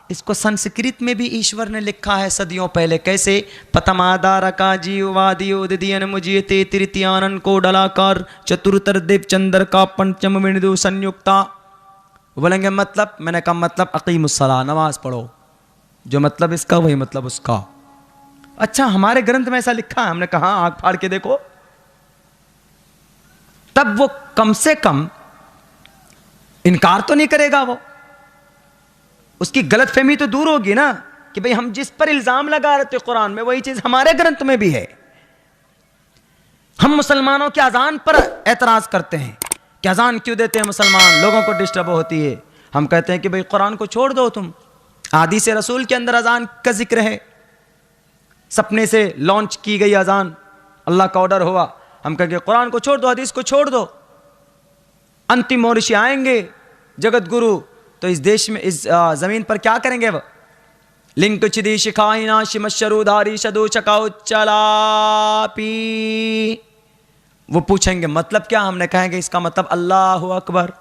इसको संस्कृत में भी ईश्वर ने लिखा है सदियों पहले। कैसे? पतमादारका जीवादियोदियन मुजियते तृतीयानन को डलाकार चतुर्तर देव चंद्र का पंचम बिंदु संयुक्ता। बोलेंगे मतलब? मैंने कहा मतलब अकीमुस्सलाह, नमाज पढ़ो। जो मतलब इसका वही मतलब उसका। अच्छा, हमारे ग्रंथ में ऐसा लिखा है? हमने कहा आंख फाड़ के देखो। तब वो कम से कम इनकार तो नहीं करेगा, वो उसकी गलतफहमी तो दूर होगी ना कि भाई हम जिस पर इल्जाम लगा रहे थे कुरान में वही चीज हमारे ग्रंथ में भी है। हम मुसलमानों की अजान पर एतराज करते हैं कि अजान क्यों देते हैं मुसलमान, लोगों को डिस्टर्ब होती है। हम कहते हैं कि भाई कुरान को छोड़ दो तुम, हदीस रसूल के अंदर अजान का जिक्र है, सपने से लॉन्च की गई अजान, अल्लाह का ऑर्डर हुआ। हम कहेंगे कुरान को छोड़ दो, हदीस को छोड़ दो। अंतिम मौरिशी आएंगे जगत गुरु, तो इस देश में, इस जमीन पर क्या करेंगे? वो लिंक चिदी शिखाइना शिमशरुधारी शदु चकाउ चलापी। वो पूछेंगे मतलब क्या? हमने कहेंगे इसका मतलब अल्लाह अकबर,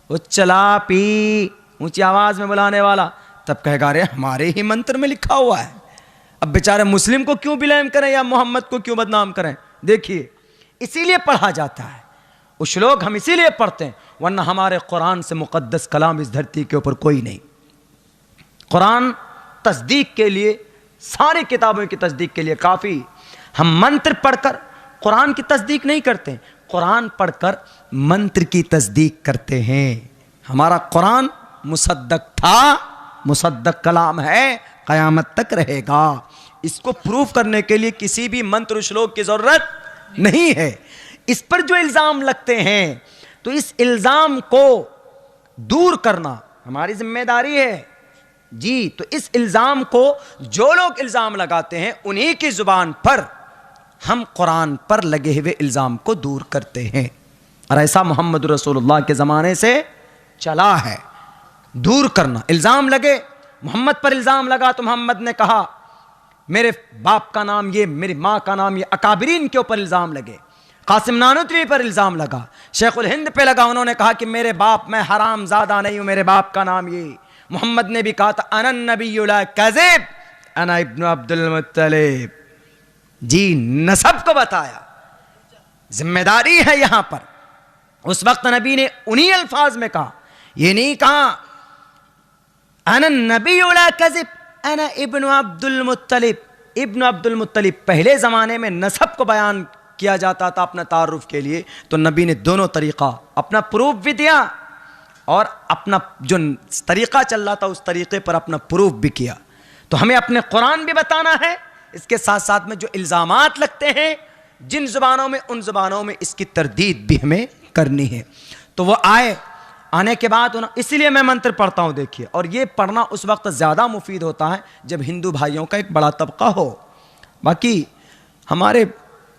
वो चलापी, ऊंची आवाज में बुलाने वाला। तब कहेगा अरे हमारे ही मंत्र में लिखा हुआ है। अब बेचारे मुस्लिम को क्यों ब्लेम करें या मोहम्मद को क्यों बदनाम करें? देखिए, इसीलिए पढ़ा जाता है, वो श्लोक हम इसीलिए पढ़ते हैं, वरना हमारे कुरान से मुकद्दस कलाम इस धरती के ऊपर कोई नहीं। कुरान तस्दीक के लिए, सारी किताबों की तस्दीक के लिए काफ़ी। हम मंत्र पढ़कर कुरान की तस्दीक नहीं करते, कुरान पढ़कर मंत्र की तस्दीक करते हैं। हमारा कुरान मुसद्दक था, मुसद्दक कलाम है, क़यामत तक रहेगा। इसको प्रूफ करने के लिए किसी भी मंत्र श्लोक की ज़रूरत नहीं है। इस पर जो इल्ज़ाम लगते हैं, तो इस इल्ज़ाम को दूर करना हमारी जिम्मेदारी है जी। तो इस इल्ज़ाम को, जो लोग इल्ज़ाम लगाते हैं, उन्हीं की ज़ुबान पर हम कुरान पर लगे हुए इल्ज़ाम को दूर करते हैं। और ऐसा मोहम्मद रसूलुल्लाह के ज़माने से चला है, दूर करना। इल्ज़ाम लगे, मोहम्मद पर इल्ज़ाम लगा तो मोहम्मद ने कहा मेरे बाप का नाम ये, मेरी माँ का नाम ये। अकाबिरीन के ऊपर इल्ज़ाम लगे, कासिम नानूतवी पर इल्ज़ाम लगा, शेखुल हिंद पे लगा। उन्होंने कहा कि मेरे बाप, मैं हराम ज़्यादा नहीं हूँ, मेरे बाप का नाम ये। मोहम्मद ने भी कहा था अनन नबिय्युल ला कज़िब अना इब्नु अब्दुल मुत्तलिब। जी, नसब को बताया, जिम्मेदारी है यहां पर। उस वक्त नबी ने उन्हीं अल्फाज में कहा, ये नहीं कहा अनन नबिय्युल ला कज़िब अना इब्नु अब्दुल मुत्तलिब। इब्नु अब्दुल मुत्तलिब, पहले ज़माने में नसब को बयान किया जाता था अपना तारुफ के लिए, तो नबी ने दोनों तरीक़ा, अपना प्रूफ भी दिया और अपना जो तरीक़ा चल रहा था उस तरीक़े पर अपना प्रूफ भी किया। तो हमें अपने कुरान भी बताना है, इसके साथ साथ में जो इल्ज़ामात लगते हैं जिन ज़ुबानों में, उन ज़ुबानों में इसकी तरदीद भी हमें करनी है। तो वो आने के बाद इसलिए मैं मंत्र पढ़ता हूँ। देखिए, और ये पढ़ना उस वक्त ज़्यादा मुफीद होता है जब हिंदू भाइयों का एक बड़ा तबका हो। बाकी हमारे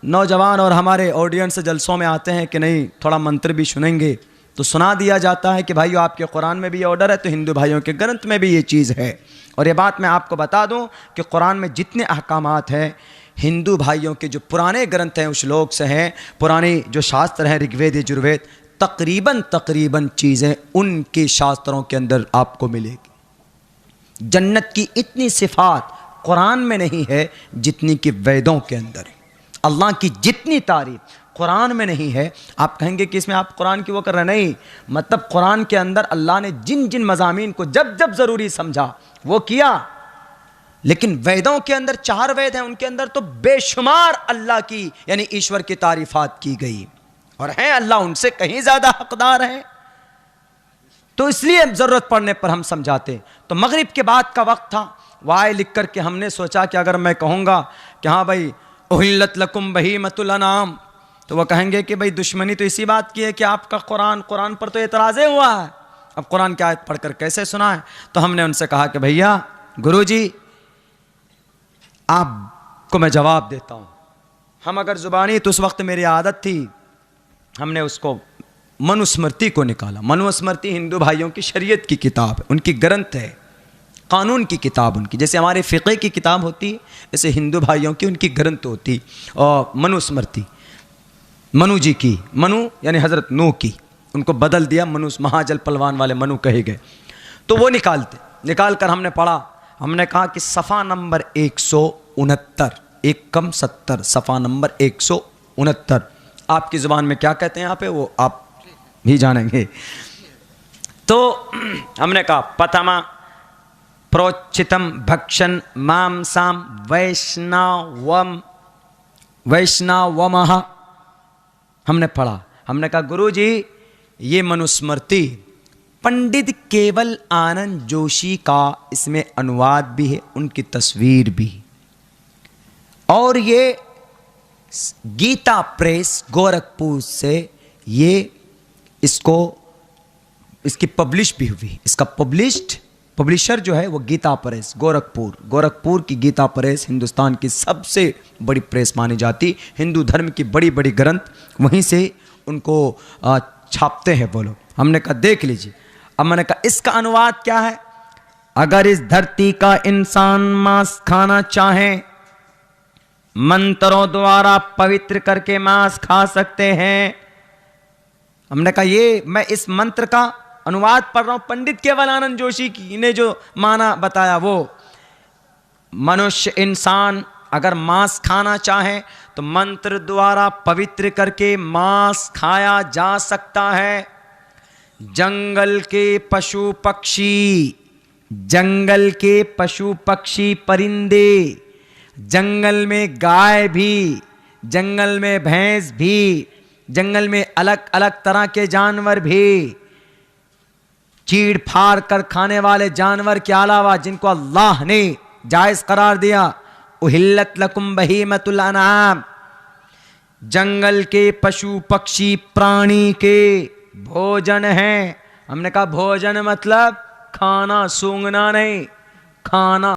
नौजवान और हमारे ऑडियंस जलसों में आते हैं कि नहीं थोड़ा मंत्र भी सुनेंगे, तो सुना दिया जाता है कि भाइयों आपके कुरान में भी ये ऑर्डर है, तो हिंदू भाइयों के ग्रंथ में भी ये चीज़ है। और ये बात मैं आपको बता दूं कि कुरान में जितने अहकामात हैं, हिंदू भाइयों के जो पुराने ग्रंथ हैं उस श्लोक से हैं, पुराने जो शास्त्र हैं ऋग्वेद यजुर्वेद, तकरीबन चीज़ें उनके शास्त्रों के अंदर आपको मिलेगी। जन्नत की इतनी सिफात कुरान में नहीं है जितनी कि वेदों के अंदर है। अल्लाह की जितनी तारीफ कुरान में नहीं है। आप कहेंगे कि इसमें आप कुरान की वो कर रहे, नहीं, मतलब कुरान के अंदर अल्लाह ने जिन जिन मज़ामीन को जब जब ज़रूरी समझा वो किया। लेकिन वेदों के अंदर 4 वेद हैं, उनके अंदर तो बेशुमार अल्लाह की यानी ईश्वर की तारीफात की गई, और हैं अल्लाह उनसे कहीं ज़्यादा हकदार हैं। तो इसलिए ज़रूरत पड़ने पर हम समझाते। तो मगरिब के बाद का वक्त था, वाय लिख करके हमने सोचा कि अगर मैं कहूँगा कि हाँ भाई उहिल्लत लकुम बहीमतुल अनाम, तो वह कहेंगे कि भाई दुश्मनी तो इसी बात की है कि आपका कुरान पर तो एतराज़े हुआ है, अब कुरान की आयत पढ़कर कैसे सुना है। तो हमने उनसे कहा कि भैया गुरुजी आपको मैं जवाब देता हूँ। हम अगर ज़ुबानी, तो उस वक्त मेरी आदत थी, हमने उसको मनुस्मृति को निकाला। मनुस्मृति हिंदू भाइयों की शरीयत की किताब है, उनकी ग्रंथ है, कानून की किताब उनकी। जैसे हमारे फ़िक़े की किताब होती है, जैसे हिंदू भाइयों की उनकी ग्रंथ होती। और मनुस्मृति मनु जी की, मनु यानी हज़रत नूह की, उनको बदल दिया मनु, महाजल पलवान वाले मनु कहे गए। तो वो निकालते, निकाल कर हमने पढ़ा। हमने कहा कि सफ़ा नंबर 169, एक कम 70, सफ़ा नंबर 169 आपकी ज़ुबान में क्या कहते हैं यहाँ पे वो आप भी जानेंगे। तो हमने कहा प्रथमा प्रोचितम भक्षण मांसाम वैष्णवमः हमने पढ़ा। हमने कहा गुरुजी ये मनुस्मृति पंडित केवल आनंद जोशी का इसमें अनुवाद भी है, उनकी तस्वीर भी, और ये गीता प्रेस गोरखपुर से ये इसकी पब्लिश भी हुई। इसका पब्लिशर जो है वो गीता प्रेस गोरखपुर की गीता प्रेस हिंदुस्तान की सबसे बड़ी प्रेस मानी जाती। हिंदू धर्म की बड़ी बड़ी ग्रंथ वहीं से उनको छापते हैं वो लोग। हमने कहा देख लीजिए। अब मैंने कहा इसका अनुवाद क्या है। अगर इस धरती का इंसान मांस खाना चाहे, मंत्रों द्वारा पवित्र करके मांस खा सकते हैं। हमने कहा ये मैं इस मंत्र का अनुवाद पढ़ रहा हूं पंडित केवल आनंद जोशी की ने जो माना बताया। वो मनुष्य इंसान अगर मांस खाना चाहे तो मंत्र द्वारा पवित्र करके मांस खाया जा सकता है। जंगल के पशु पक्षी परिंदे, जंगल में गाय भी, जंगल में भैंस भी, जंगल में अलग अलग तरह के जानवर भी, चीड़ फाड़ कर खाने वाले जानवर के अलावा जिनको अल्लाह ने जायज करार दिया, उहिल्लत लकुम बहीमतुल अनाम, जंगल के पशु पक्षी प्राणी के भोजन हैं। हमने कहा भोजन मतलब खाना, सूंघना नहीं, खाना।